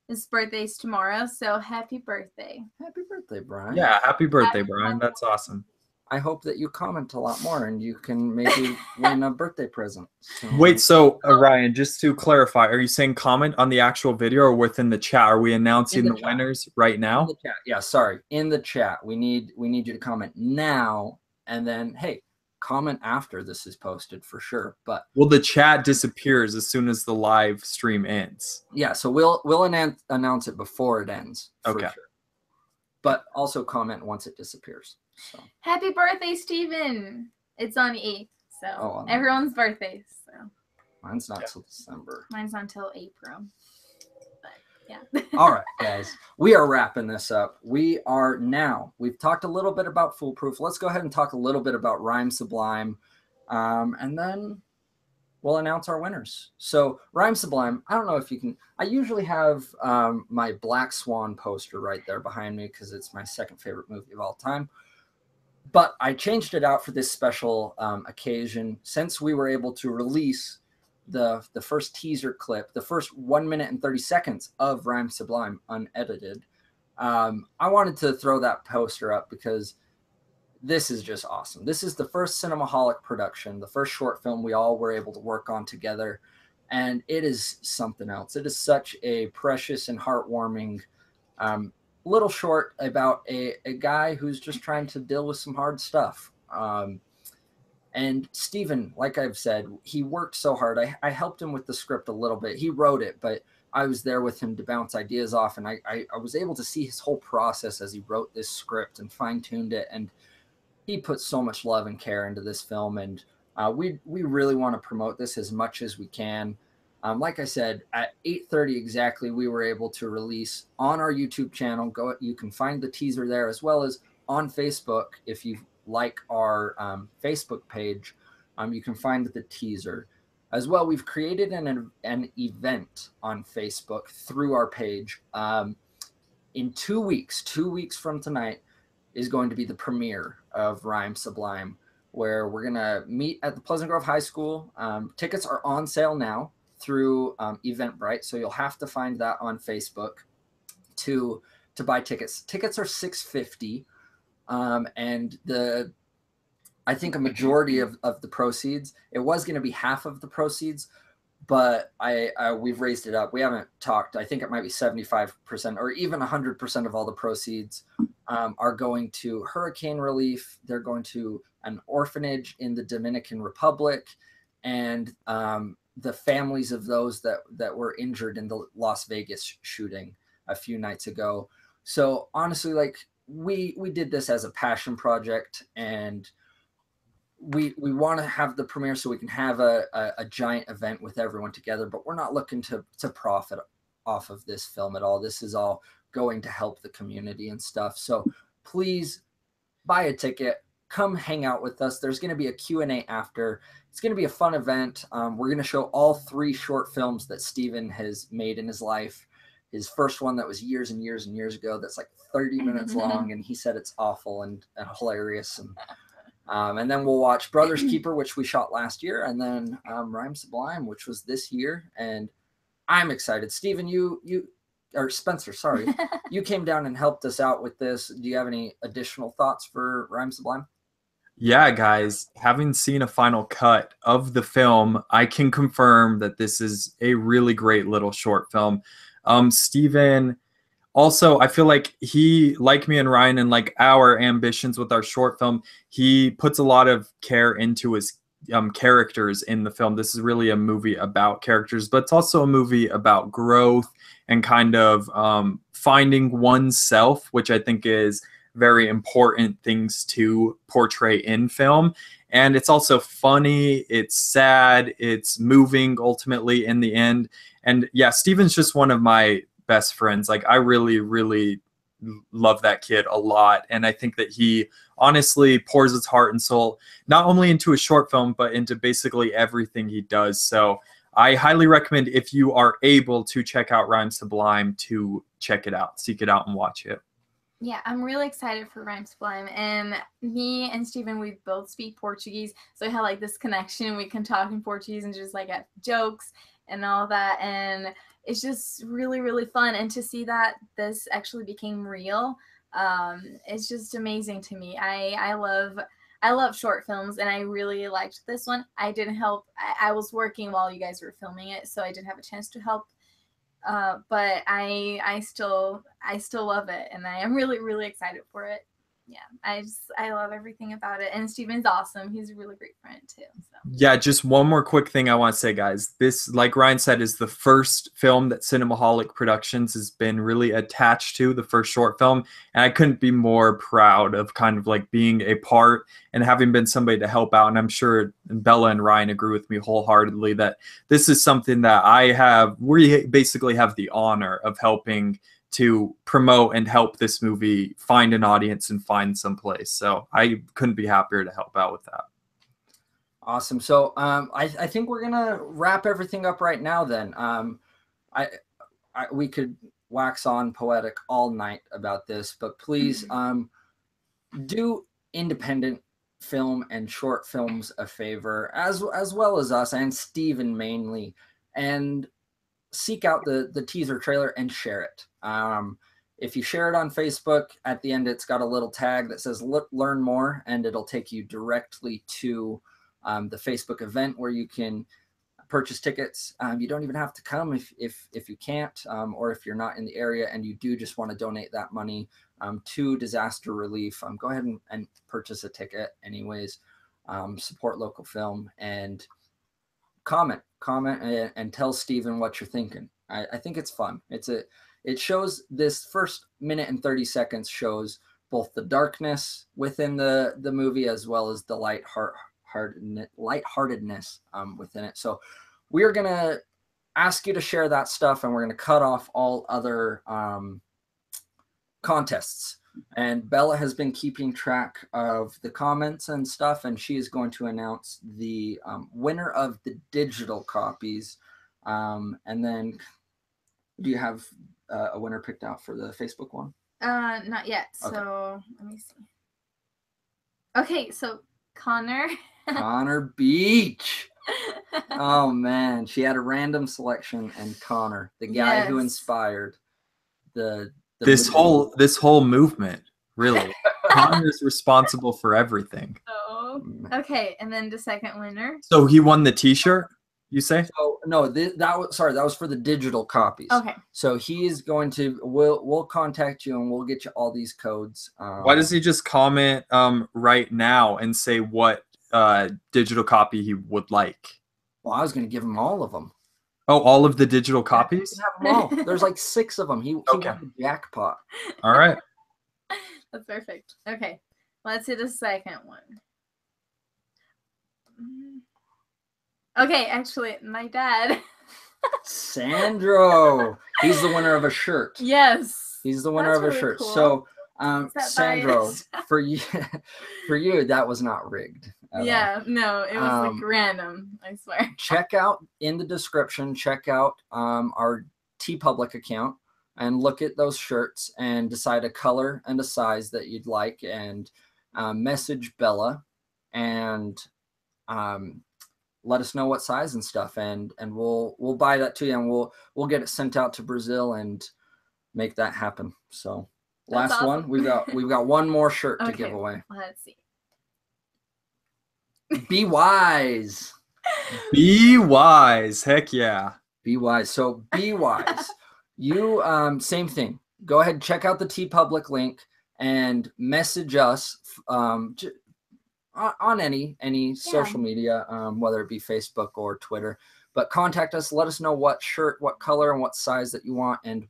his birthday's tomorrow, so happy birthday. Happy birthday, Brian. Yeah, happy birthday, Brian. That's awesome. I hope that you comment a lot more and you can maybe win a birthday present. So. Wait, so Ryan, just to clarify, are you saying comment on the actual video or within the chat? Are we announcing the winners right now? In the chat. Yeah, sorry. In the chat. We need you to comment now, and then hey, comment after this is posted for sure. But well, the chat disappears as soon as the live stream ends. Yeah, so we'll announce it before it ends. Okay. Sure. But also comment once it disappears. So. Happy birthday, Steven. It's on 8th, so everyone's birthdays. So mine's not till December. Mine's not until April. But yeah. All right, guys. We are wrapping this up. We've talked a little bit about Foolproof. Let's go ahead and talk a little bit about Rhyme Sublime. And then we'll announce our winners. So Rhyme Sublime, I don't know if you can, I usually have my Black Swan poster right there behind me because it's my second favorite movie of all time. But I changed it out for this special occasion since we were able to release the first teaser clip, the first 1 minute and 30 seconds of Rhyme Sublime unedited. I wanted to throw that poster up because this is just awesome. This is the first Cinemaholic production, the first short film we all were able to work on together. And it is something else. It is such a precious and heartwarming little short about a guy who's just trying to deal with some hard stuff. And Steven, like I've said, he worked so hard. I helped him with the script a little bit. He wrote it, but I was there with him to bounce ideas off. And I was able to see his whole process as he wrote this script and fine-tuned it. And he put so much love and care into this film. And we really want to promote this as much as we can. Like I said, at 8:30 exactly, we were able to release on our YouTube channel. You can find the teaser there, as well as on Facebook. If you like our Facebook page, you can find the teaser. As well, we've created an event on Facebook through our page. In 2 weeks from tonight, is going to be the premiere of Rhyme Sublime, where we're going to meet at the Pleasant Grove High School. Tickets are on sale now through Eventbrite, so you'll have to find that on Facebook to buy tickets. Tickets are $6.50, and I think a majority of the proceeds, it was going to be half of the proceeds, but we've raised it up. We haven't talked. I think it might be 75% or even 100% of all the proceeds are going to hurricane relief. They're going to an orphanage in the Dominican Republic, and the families of those that were injured in the Las Vegas shooting a few nights ago. So honestly, like we did this as a passion project, and we want to have the premiere so we can have a giant event with everyone together, but we're not looking to profit off of this film at all. This is all going to help the community and stuff. So please buy a ticket, come hang out with us. There's going to be a Q&A after. It's going to be a fun event. We're going to show all 3 short films that Steven has made in his life. His first one that was years and years and years ago, that's like 30 minutes long, and he said it's awful and hilarious. And then we'll watch Brothers Keeper, which we shot last year, and then Rhyme Sublime, which was this year. And I'm excited. Steven, or Spencer, sorry, you came down and helped us out with this. Do you have any additional thoughts for Rhyme Sublime? Yeah, guys, having seen a final cut of the film, I can confirm that this is a really great little short film. Steven, also, I feel like he, like me and Ryan, and like our ambitions with our short film, he puts a lot of care into his characters in the film. This is really a movie about characters, but it's also a movie about growth and kind of finding oneself, which I think is very important things to portray in film. And it's also funny, it's sad, it's moving ultimately in the end. And yeah, Steven's just one of my best friends. Like, I really, really love that kid a lot. And I think that he honestly pours his heart and soul, not only into a short film, but into basically everything he does. So I highly recommend, if you are able to check out Rhyme Sublime, to check it out, seek it out and watch it. Yeah, I'm really excited for Rhyme Sublime. And me and Steven, we both speak Portuguese. So I had like this connection. We can talk in Portuguese and just like have jokes and all that. And it's just really, really fun. And to see that this actually became real, it's just amazing to me. I love short films, and I really liked this one. I didn't help. I was working while you guys were filming it, so I didn't have a chance to help. But I still love it, and I am really, really excited for it. Yeah, I love everything about it. And Steven's awesome. He's a really great friend too. So. Yeah, just one more quick thing I want to say, guys. This, like Ryan said, is the first film that Cinemaholic Productions has been really attached to, the first short film. And I couldn't be more proud of kind of like being a part and having been somebody to help out. And I'm sure Bella and Ryan agree with me wholeheartedly that this is something that we basically have the honor of helping to promote and help this movie find an audience and find some place. So I couldn't be happier to help out with that. Awesome. So I think we're gonna wrap everything up right now. Then we could wax on poetic all night about this, but please do independent film and short films a favor, as well as us and Steven mainly, and seek out the teaser trailer and share it. If you share it on Facebook, at the end it's got a little tag that says learn more, and it'll take you directly to the Facebook event where you can purchase tickets. You don't even have to come if you can't, or if you're not in the area and you do just want to donate that money to disaster relief. Go ahead and purchase a ticket anyways. Support local film, and comment and tell Steven what you're thinking. I think it's fun. It shows, this first minute and 30 seconds shows both the darkness within the movie as well as the lightheartedness within it. So we are going to ask you to share that stuff, and we're going to cut off all other contests. And Bella has been keeping track of the comments and stuff, and she is going to announce the winner of the digital copies. And then, do you have a winner picked out for the Facebook one? Not yet. Okay. So let me see. Okay, so Connor. Connor Beach. Oh man, she had a random selection, and Connor, the guy who inspired this whole movement, really. Connor is responsible for everything. Oh, okay, and then the second winner. So he won the T-shirt, you say? So no, that was for the digital copies. Okay. So he's going to we'll contact you and we'll get you all these codes. Why does he just comment right now and say what digital copy he would like? Well, I was going to give him all of them. Oh, all of the digital copies? Have them all. There's like 6 of them. He won the jackpot. All right. That's perfect. Okay, let's do the second one. Okay, actually, my dad. Sandro. He's the winner of a shirt. Yes. He's the winner of a shirt. Cool. So, Sandro, for you, that was not rigged. Yeah, no, it was like random, I swear. Check out in the description, check out our TeePublic account and look at those shirts and decide a color and a size that you'd like, and message Bella and let us know what size and stuff, and we'll buy that to you, and we'll get it sent out to Brazil and make that happen. So last awesome. One, we've got one more shirt to give away. Let's see. Be wise. Be wise. Heck yeah. Be wise. So be wise. You same thing. Go ahead, check out the TeePublic link and message us on any social media, whether it be Facebook or Twitter. But contact us. Let us know what shirt, what color, and what size that you want, and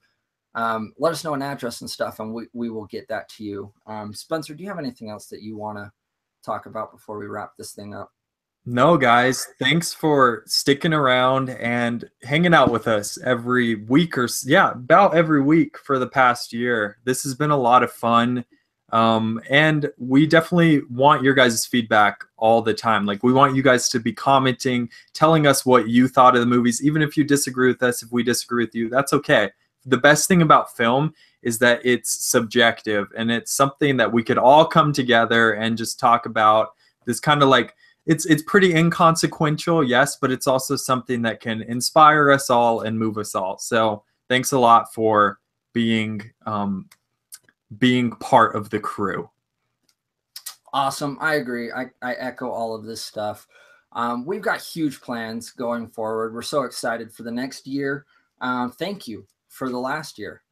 let us know an address and stuff, and we will get that to you. Spencer, do you have anything else that you want to talk about before we wrap this thing up? No, guys, thanks for sticking around and hanging out with us every week about every week for the past year. This has been a lot of fun. And we definitely want your guys' feedback all the time. Like, we want you guys to be commenting, telling us what you thought of the movies. Even if you disagree with us, if we disagree with you, that's okay. The best thing about film is that it's subjective, and it's something that we could all come together and just talk about. This kind of like, it's pretty inconsequential, yes, but it's also something that can inspire us all and move us all. So thanks a lot for being part of the crew. Awesome. I agree. I echo all of this stuff. We've got huge plans going forward. We're so excited for the next year. Thank you for the last year.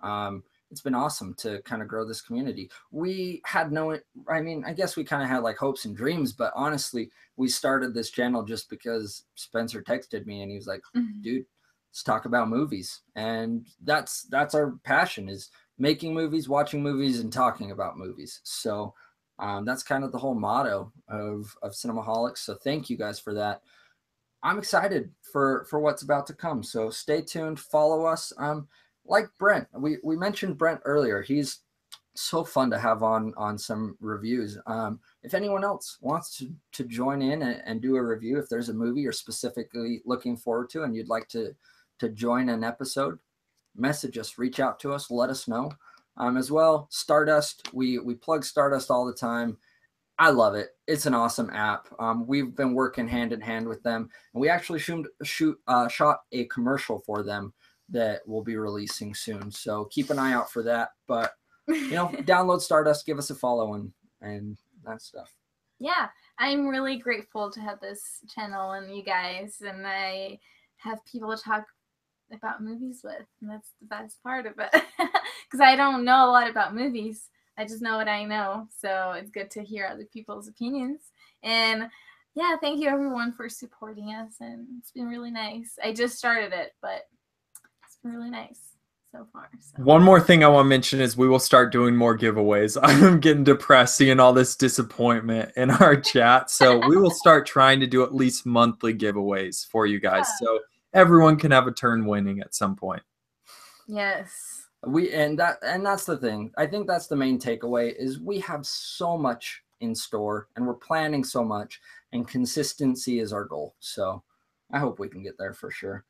It's been awesome to kind of grow this community. We had I guess we kind of had like hopes and dreams, but honestly, we started this channel just because Spencer texted me and he was like, dude, let's talk about movies. And that's our passion, is making movies, watching movies, and talking about movies. So that's kind of the whole motto of Cinemaholics. So thank you guys for that. I'm excited for what's about to come. So stay tuned, follow us. Like Brent, we mentioned Brent earlier. He's so fun to have on some reviews. If anyone else wants to join in and do a review, if there's a movie you're specifically looking forward to and you'd like to join an episode, message us, reach out to us, let us know. As well, Stardust, we plug Stardust all the time. I love it. It's an awesome app. We've been working hand in hand with them, and we actually shot a commercial for them that we'll be releasing soon. So keep an eye out for that. But download Stardust, give us a follow, and that stuff. Yeah, I'm really grateful to have this channel and you guys, and I have people to talk about movies with, and that's the best part of it. Because I don't know a lot about movies. I just know what I know. So it's good to hear other people's opinions. And yeah, thank you everyone for supporting us, and it's been really nice. I just started it, but it's been really nice so far. So. One more thing I want to mention is we will start doing more giveaways. I'm getting depressed seeing all this disappointment in our chat. So we will start trying to do at least monthly giveaways for you guys. Yeah. So everyone can have a turn winning at some point. Yes. And that's the thing. I think that's the main takeaway is we have so much in store and we're planning so much, and consistency is our goal. So I hope we can get there for sure.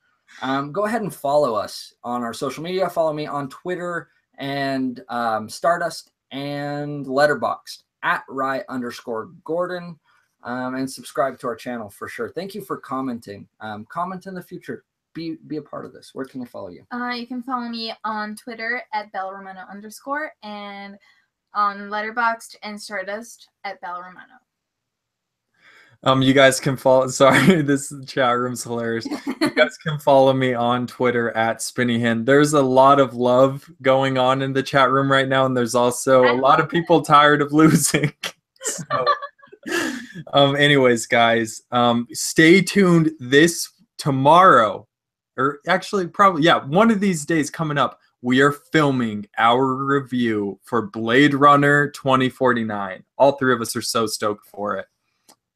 Go ahead and follow us on our social media. Follow me on Twitter and Stardust and Letterboxd at @Rye_Gordon. And subscribe to our channel for sure. Thank you for commenting. Comment in the future. Be a part of this. Where can I follow you? You can follow me on Twitter at @BellaRomano_ and on Letterboxd and Stardust at @BellaRomano. You guys can follow. Sorry, this chat room's hilarious. You guys can follow me on Twitter at SpinnyHin. There's a lot of love going on in the chat room right now, and there's also a lot of people tired of losing. So, anyways, guys, stay tuned tomorrow. Or actually, probably, yeah, one of these days coming up, we are filming our review for Blade Runner 2049. All three of us are so stoked for it.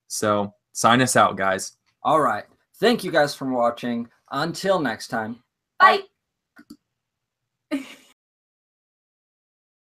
So, sign us out, guys. All right. Thank you guys for watching. Until next time. Bye.